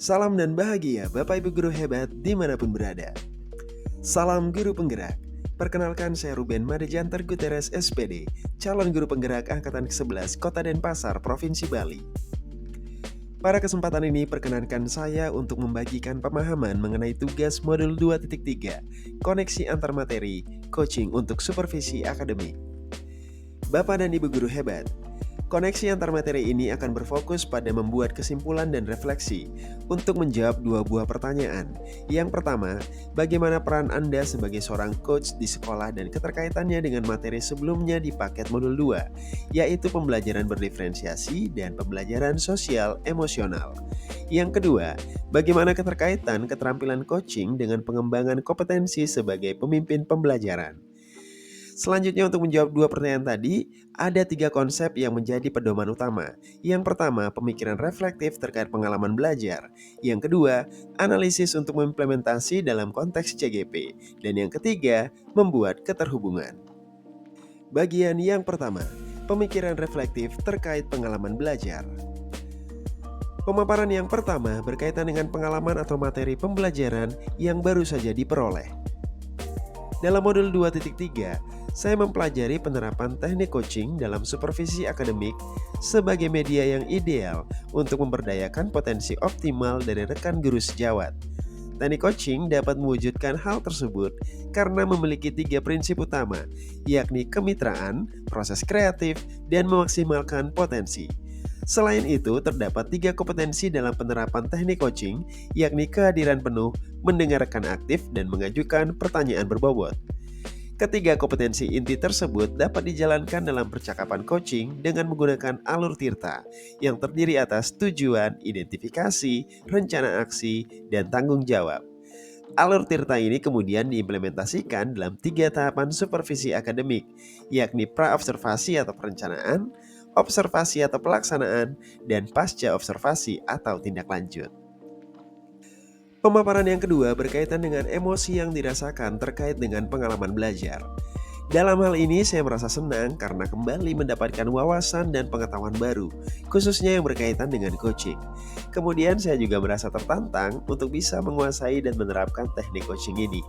Salam dan bahagia Bapak Ibu Guru hebat dimanapun berada. Salam Guru Penggerak. Perkenalkan saya Ruben Madejanter Guterres SPD, calon Guru Penggerak Angkatan ke-11 Kota Denpasar, Provinsi Bali. Pada kesempatan ini perkenankan saya untuk membagikan pemahaman mengenai tugas modul 2.3, koneksi antar materi, coaching untuk supervisi akademik. Bapak dan Ibu Guru hebat, koneksi antar materi ini akan berfokus pada membuat kesimpulan dan refleksi untuk menjawab dua buah pertanyaan. Yang pertama, bagaimana peran Anda sebagai seorang coach di sekolah dan keterkaitannya dengan materi sebelumnya di paket modul 2, yaitu pembelajaran berdiferensiasi dan pembelajaran sosial emosional. Yang kedua, bagaimana keterkaitan keterampilan coaching dengan pengembangan kompetensi sebagai pemimpin pembelajaran. Selanjutnya untuk menjawab dua pertanyaan tadi, ada tiga konsep yang menjadi pedoman utama. Yang pertama, pemikiran reflektif terkait pengalaman belajar. Yang kedua, analisis untuk mengimplementasi dalam konteks CGP. Dan yang ketiga, membuat keterhubungan. Bagian yang pertama, pemikiran reflektif terkait pengalaman belajar. Pemaparan yang pertama berkaitan dengan pengalaman atau materi pembelajaran yang baru saja diperoleh. Dalam modul 2.3, saya mempelajari penerapan teknik coaching dalam supervisi akademik sebagai media yang ideal untuk memberdayakan potensi optimal dari rekan guru sejawat. Teknik coaching dapat mewujudkan hal tersebut karena memiliki tiga prinsip utama, yakni kemitraan, proses kreatif, dan memaksimalkan potensi. Selain itu, terdapat tiga kompetensi dalam penerapan teknik coaching, yakni kehadiran penuh, mendengarkan aktif, dan mengajukan pertanyaan berbobot. Ketiga kompetensi inti tersebut dapat dijalankan dalam percakapan coaching dengan menggunakan alur tirta yang terdiri atas tujuan, identifikasi, rencana aksi, dan tanggung jawab. Alur tirta ini kemudian diimplementasikan dalam tiga tahapan supervisi akademik, yakni pra-observasi atau perencanaan, observasi atau pelaksanaan, dan pasca observasi atau tindak lanjut. Pemaparan yang kedua berkaitan dengan emosi yang dirasakan terkait dengan pengalaman belajar. Dalam hal ini saya merasa senang karena kembali mendapatkan wawasan dan pengetahuan baru, khususnya yang berkaitan dengan coaching. Kemudian saya juga merasa tertantang untuk bisa menguasai dan menerapkan teknik coaching ini.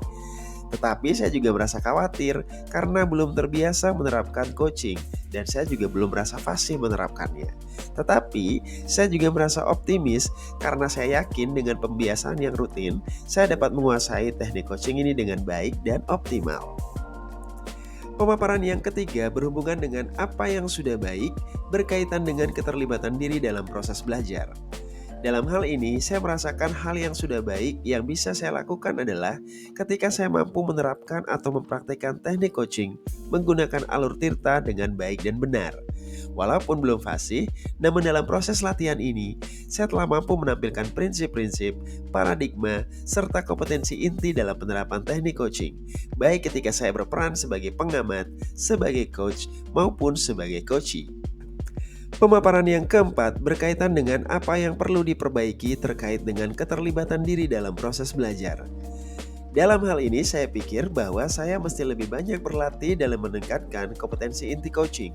Tetapi saya juga merasa khawatir karena belum terbiasa menerapkan coaching dan saya juga belum merasa fasih menerapkannya. Tetapi saya juga merasa optimis karena saya yakin dengan pembiasaan yang rutin, saya dapat menguasai teknik coaching ini dengan baik dan optimal. Pemaparan yang ketiga berhubungan dengan apa yang sudah baik berkaitan dengan keterlibatan diri dalam proses belajar. Dalam hal ini, saya merasakan hal yang sudah baik yang bisa saya lakukan adalah ketika saya mampu menerapkan atau mempraktikkan teknik coaching menggunakan alur tirta dengan baik dan benar. Walaupun belum fasih, namun dalam proses latihan ini, saya telah mampu menampilkan prinsip-prinsip, paradigma, serta kompetensi inti dalam penerapan teknik coaching, baik ketika saya berperan sebagai pengamat, sebagai coach, maupun sebagai coachee. Pemaparan yang keempat berkaitan dengan apa yang perlu diperbaiki terkait dengan keterlibatan diri dalam proses belajar. Dalam hal ini saya pikir bahwa saya mesti lebih banyak berlatih dalam meningkatkan kompetensi inti coaching,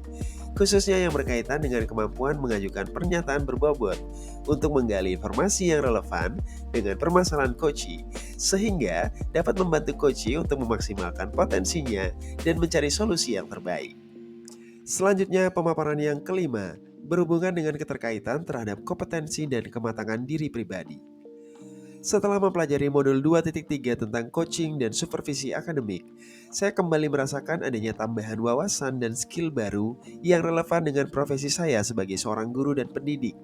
khususnya yang berkaitan dengan kemampuan mengajukan pernyataan berbobot untuk menggali informasi yang relevan dengan permasalahan coachee, sehingga dapat membantu coachee untuk memaksimalkan potensinya dan mencari solusi yang terbaik. Selanjutnya pemaparan yang kelima berhubungan dengan keterkaitan terhadap kompetensi dan kematangan diri pribadi. Setelah mempelajari modul 2.3 tentang coaching dan supervisi akademik, saya kembali merasakan adanya tambahan wawasan dan skill baru yang relevan dengan profesi saya sebagai seorang guru dan pendidik,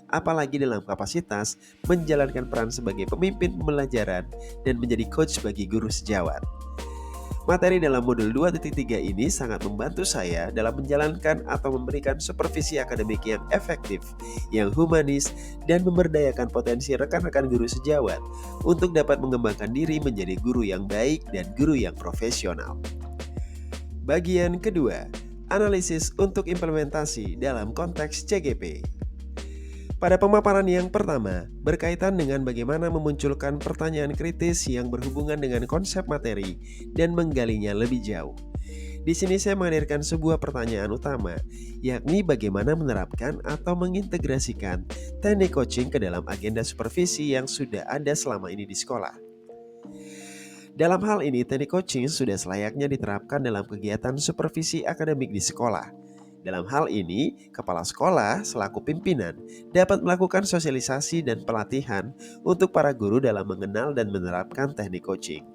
apalagi dalam kapasitas menjalankan peran sebagai pemimpin pembelajaran dan menjadi coach bagi guru sejawat. Materi dalam modul 2.3 ini sangat membantu saya dalam menjalankan atau memberikan supervisi akademik yang efektif, yang humanis, dan memberdayakan potensi rekan-rekan guru sejawat untuk dapat mengembangkan diri menjadi guru yang baik dan guru yang profesional. Bagian kedua, analisis untuk implementasi dalam konteks CGP. Pada pemaparan yang pertama, berkaitan dengan bagaimana memunculkan pertanyaan kritis yang berhubungan dengan konsep materi dan menggalinya lebih jauh. Di sini saya menghadirkan sebuah pertanyaan utama, yakni bagaimana menerapkan atau mengintegrasikan teknik coaching ke dalam agenda supervisi yang sudah ada selama ini di sekolah. Dalam hal ini, teknik coaching sudah selayaknya diterapkan dalam kegiatan supervisi akademik di sekolah. Dalam hal ini, kepala sekolah selaku pimpinan dapat melakukan sosialisasi dan pelatihan untuk para guru dalam mengenal dan menerapkan teknik coaching.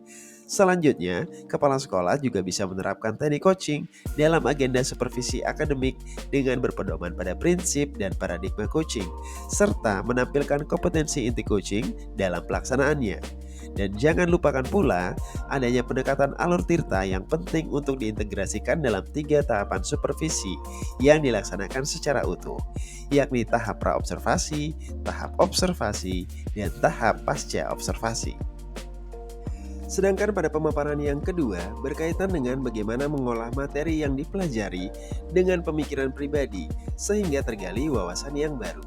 Selanjutnya, kepala sekolah juga bisa menerapkan teknik coaching dalam agenda supervisi akademik dengan berpedoman pada prinsip dan paradigma coaching, serta menampilkan kompetensi inti coaching dalam pelaksanaannya. Dan jangan lupakan pula adanya pendekatan alur tirta yang penting untuk diintegrasikan dalam 3 tahapan supervisi yang dilaksanakan secara utuh, yakni tahap pra-observasi, tahap observasi, dan tahap pasca observasi. Sedangkan pada pemaparan yang kedua berkaitan dengan bagaimana mengolah materi yang dipelajari dengan pemikiran pribadi sehingga tergali wawasan yang baru.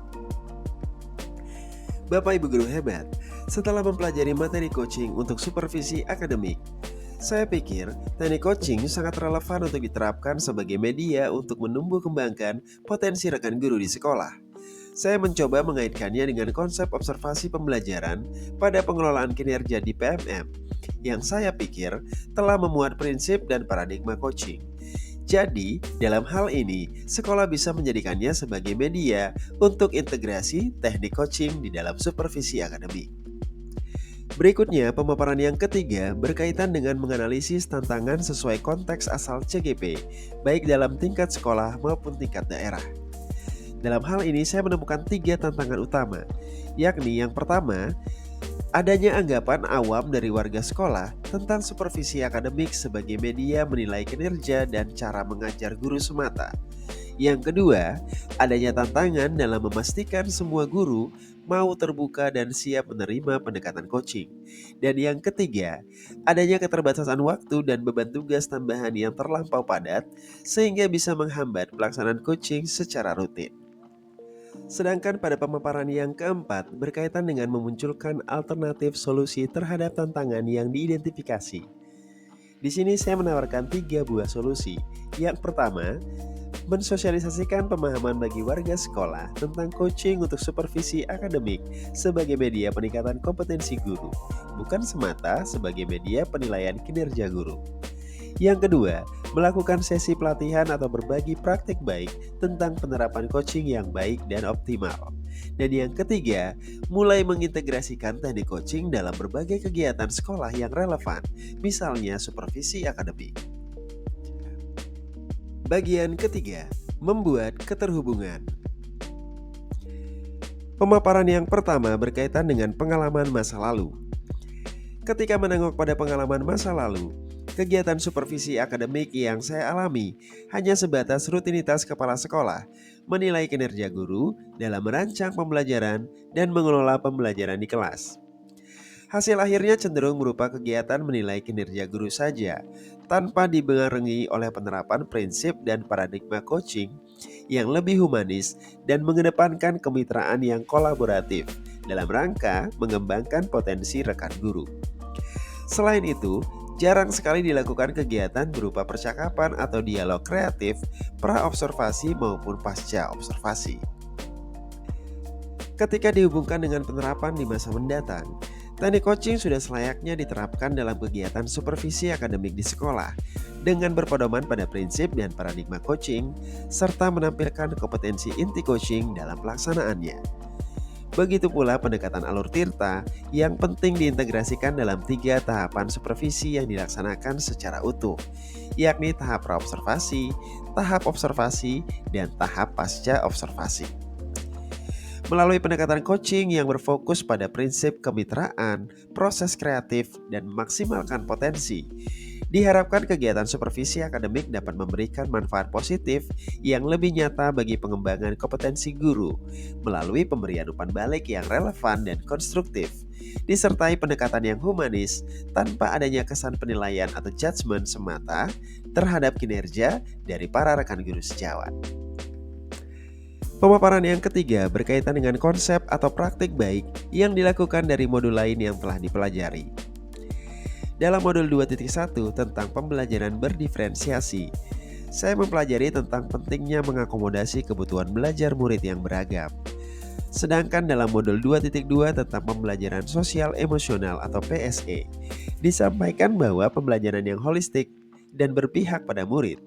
Bapak Ibu guru hebat, setelah mempelajari materi coaching untuk supervisi akademik, saya pikir teknik coaching sangat relevan untuk diterapkan sebagai media untuk menumbuh kembangkan potensi rekan guru di sekolah. Saya mencoba mengaitkannya dengan konsep observasi pembelajaran pada pengelolaan kinerja di PMM yang saya pikir telah memuat prinsip dan paradigma coaching. Jadi, dalam hal ini, sekolah bisa menjadikannya sebagai media untuk integrasi teknik coaching di dalam supervisi akademik. Berikutnya, pemaparan yang ketiga berkaitan dengan menganalisis tantangan sesuai konteks asal CGP, baik dalam tingkat sekolah maupun tingkat daerah. Dalam hal ini saya menemukan 3 tantangan utama, yakni yang pertama, adanya anggapan awam dari warga sekolah tentang supervisi akademik sebagai media menilai kinerja dan cara mengajar guru semata. Yang kedua, adanya tantangan dalam memastikan semua guru mau terbuka dan siap menerima pendekatan coaching. Dan yang ketiga, adanya keterbatasan waktu dan beban tugas tambahan yang terlampau padat sehingga bisa menghambat pelaksanaan coaching secara rutin. Sedangkan pada pemaparan yang keempat berkaitan dengan memunculkan alternatif solusi terhadap tantangan yang diidentifikasi. Di sini saya menawarkan 3 buah solusi. Yang pertama, mensosialisasikan pemahaman bagi warga sekolah tentang coaching untuk supervisi akademik sebagai media peningkatan kompetensi guru, bukan semata sebagai media penilaian kinerja guru. Yang kedua, melakukan sesi pelatihan atau berbagi praktik baik tentang penerapan coaching yang baik dan optimal. Dan yang ketiga, mulai mengintegrasikan teknik coaching dalam berbagai kegiatan sekolah yang relevan, misalnya supervisi akademik. Bagian ketiga, membuat keterhubungan. Pemaparan yang pertama berkaitan dengan pengalaman masa lalu. Ketika menengok pada pengalaman masa lalu, kegiatan supervisi akademik yang saya alami hanya sebatas rutinitas kepala sekolah, menilai kinerja guru dalam merancang pembelajaran dan mengelola pembelajaran di kelas. Hasil akhirnya cenderung berupa kegiatan menilai kinerja guru saja, tanpa dibarengi oleh penerapan prinsip dan paradigma coaching yang lebih humanis dan mengedepankan kemitraan yang kolaboratif dalam rangka mengembangkan potensi rekan guru. Selain itu, jarang sekali dilakukan kegiatan berupa percakapan atau dialog kreatif pra-observasi maupun pasca observasi. Ketika dihubungkan dengan penerapan di masa mendatang, teknik coaching sudah selayaknya diterapkan dalam kegiatan supervisi akademik di sekolah dengan berpedoman pada prinsip dan paradigma coaching serta menampilkan kompetensi inti coaching dalam pelaksanaannya. Begitu pula pendekatan alur tirta yang penting diintegrasikan dalam 3 tahapan supervisi yang dilaksanakan secara utuh, yakni tahap pra-observasi, tahap observasi, dan tahap pasca observasi. Melalui pendekatan coaching yang berfokus pada prinsip kemitraan, proses kreatif, dan memaksimalkan potensi, diharapkan kegiatan supervisi akademik dapat memberikan manfaat positif yang lebih nyata bagi pengembangan kompetensi guru melalui pemberian umpan balik yang relevan dan konstruktif, disertai pendekatan yang humanis tanpa adanya kesan penilaian atau judgement semata terhadap kinerja dari para rekan guru sejawat. Pemaparan yang ketiga berkaitan dengan konsep atau praktik baik yang dilakukan dari modul lain yang telah dipelajari. Dalam modul 2.1 tentang pembelajaran berdiferensiasi, saya mempelajari tentang pentingnya mengakomodasi kebutuhan belajar murid yang beragam. Sedangkan dalam modul 2.2 tentang pembelajaran sosial emosional atau PSE, disampaikan bahwa pembelajaran yang holistik dan berpihak pada murid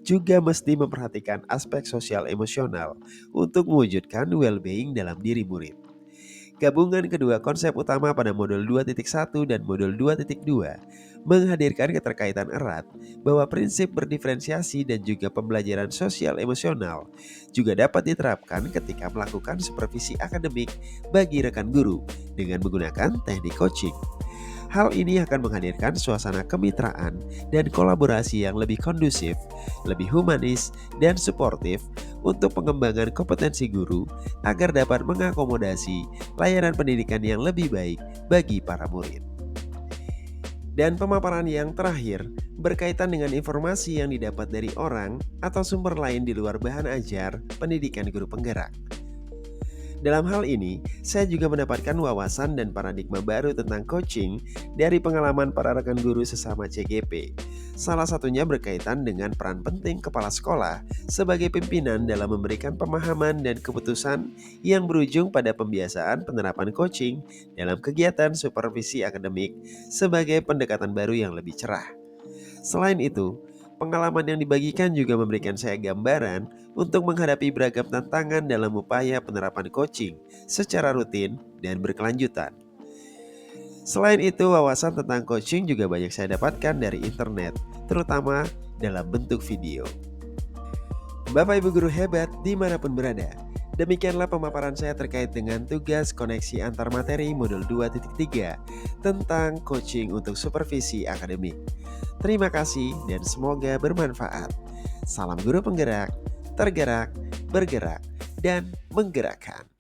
juga mesti memperhatikan aspek sosial emosional untuk mewujudkan well-being dalam diri murid. Gabungan kedua konsep utama pada modul 2.1 dan modul 2.2 menghadirkan keterkaitan erat bahwa prinsip berdiferensiasi dan juga pembelajaran sosial emosional juga dapat diterapkan ketika melakukan supervisi akademik bagi rekan guru dengan menggunakan teknik coaching. Hal ini akan menghadirkan suasana kemitraan dan kolaborasi yang lebih kondusif, lebih humanis, dan suportif untuk pengembangan kompetensi guru agar dapat mengakomodasi layanan pendidikan yang lebih baik bagi para murid. Dan pemaparan yang terakhir berkaitan dengan informasi yang didapat dari orang atau sumber lain di luar bahan ajar pendidikan guru penggerak. Dalam hal ini, saya juga mendapatkan wawasan dan paradigma baru tentang coaching dari pengalaman para rekan guru sesama CGP. Salah satunya berkaitan dengan peran penting kepala sekolah sebagai pimpinan dalam memberikan pemahaman dan keputusan yang berujung pada pembiasaan penerapan coaching dalam kegiatan supervisi akademik sebagai pendekatan baru yang lebih cerah. Selain itu, pengalaman yang dibagikan juga memberikan saya gambaran untuk menghadapi beragam tantangan dalam upaya penerapan coaching secara rutin dan berkelanjutan. Selain itu, wawasan tentang coaching juga banyak saya dapatkan dari internet, terutama dalam bentuk video. Bapak Ibu guru hebat dimanapun berada, demikianlah pemaparan saya terkait dengan tugas koneksi antar materi modul 2.3 tentang coaching untuk supervisi akademik. Terima kasih dan semoga bermanfaat. Salam guru penggerak, tergerak, bergerak, dan menggerakkan.